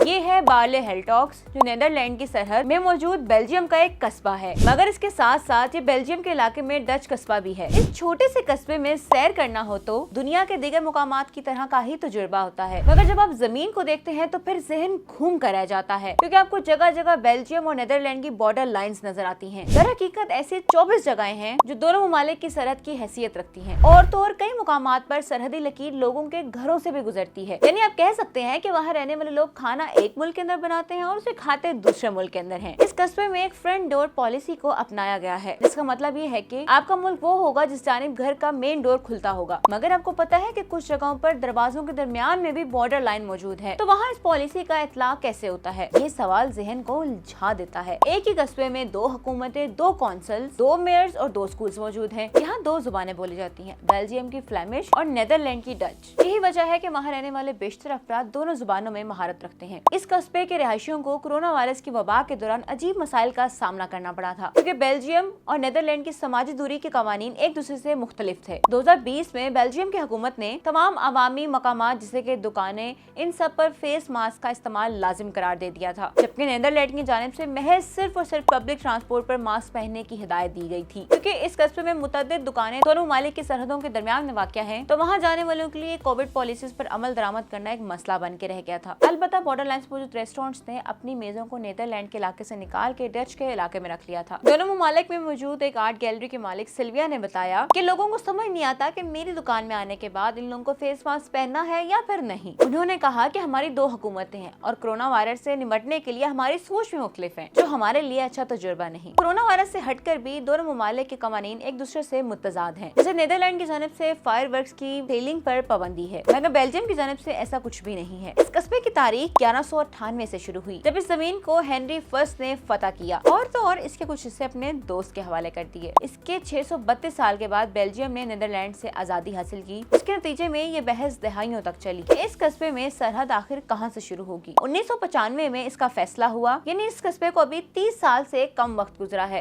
ये है बार्ले-हेल्टॉक्स, जो नीदरलैंड की सरहद में मौजूद बेल्जियम का एक कस्बा है, मगर इसके साथ साथ ये बेल्जियम के इलाके में डच कस्बा भी है। इस छोटे से कस्बे में सैर करना हो तो दुनिया के दीगर मुकामात की तरह का ही तजुर्बा होता है, मगर जब आप जमीन को देखते हैं तो फिर जहन घूम कर रह जाता है, क्योंकि आपको जगह जगह बेल्जियम और नीदरलैंड की बॉर्डर लाइंस नजर आती हैं। दर हकीकत ऐसी 24 जगहें हैं जो दोनों ममालिक की सरहद की हैसियत रखती हैं, और तो और कई मुकामात पर सरहदी लकीर लोगों के घरों से भी गुजरती है। यानी आप कह सकते हैं कि वहाँ रहने वाले लोग खाना एक मुल्क के अंदर बनाते हैं और उसे खाते दूसरे मुल्क के अंदर हैं। इस कस्बे में एक फ्रंट डोर पॉलिसी को अपनाया गया है, जिसका मतलब ये है कि आपका मुल्क वो होगा जिस जानिब घर का मेन डोर खुलता होगा। मगर आपको पता है कि कुछ जगहों पर दरवाजों के दरमियान में भी बॉर्डर लाइन मौजूद है, तो वहाँ इस पॉलिसी का इतलाक कैसे होता है? ये सवाल जहन को उलझा देता है। एक ही कस्बे में 2 हुकूमतें, 2 कौंसल्स, 2 मेयर्स और 2 स्कूल्स मौजूद हैं। यहाँ 2 जुबानें बोली जाती हैं, बेल्जियम की फ्लेमिश और नीदरलैंड की डच। यही वजह है कि वहाँ रहने वाले बेशतर अफराद दोनों जुबानों में महारत रखते हैं। इस कस्बे के रहायशियों को कोरोना वायरस की वबा के दौरान अजीब मसाइल का सामना करना पड़ा था, क्योंकि बेल्जियम और नीदरलैंड की समाजी दूरी के कवानीन एक दूसरे से मुख्तलिफ थे। 2020 में बेल्जियम की हुकूमत ने तमाम अवामी मकामात जैसे कि दुकानें, इन सब पर फेस मास्क का इस्तेमाल लाजिम करार दे दिया था, जबकि नीदरलैंड की जानिब से महज सिर्फ और सिर्फ पब्लिक ट्रांसपोर्ट पर मास्क पहनने की हिदायत दी गई थी। क्योंकि इस कस्बे में मुतअद्दिद दुकानें दोनों ममालिक की सरहदों के दरमियान में वाक़या है, तो वहाँ जाने वालों के लिए कोविड पॉलिसीज पर अमल दरामद करना एक मसला बन के रह गया था। अलबत्ता बॉर्डर लाइन्स मौजूद रेस्टोरेंट्स ने अपनी मेजों को नीदरलैंड के इलाके से निकाल के डच के इलाके में रख लिया था। दोनों ममालिक में मौजूद एक आर्ट गैलरी के मालिक सिल्विया ने बताया कि लोगों को समझ नहीं आता कि मेरी दुकान में आने के बाद इन लोगों को फेस मास्क पहनना है या फिर नहीं। उन्होंने कहा कि हमारी 2 हुकूमतें हैं और कोरोना वायरस से निपटने के लिए हमारी सोच भी मुख्तलिफ है, जो हमारे लिए अच्छा तजुर्बा नहीं। कोरोना वायरस से हटकर भी दोनों ममालिक के कवानीन एक दूसरे से मुतजाद हैं। जैसे नीदरलैंड की जानिब से फायर वर्क्स की सेलिंग पर पाबंदी है, मगर बेल्जियम की जानिब से ऐसा कुछ भी नहीं है। इस कस्बे की तारीख 1198 से शुरू हुई, जब इस जमीन को हेनरी फर्स्ट ने फतह किया, और तो और इसके कुछ हिस्से अपने दोस्त के हवाले कर दिए। इसके 632 साल के बाद बेल्जियम ने नीदरलैंड से आजादी हासिल की। इसके नतीजे में ये बहस दहाइयों तक चली कि इस कस्बे में सरहद आखिर कहां से शुरू होगी। 1995 में इसका फैसला हुआ, यानी इस कस्बे को अभी 30 साल से कम वक्त गुजरा है।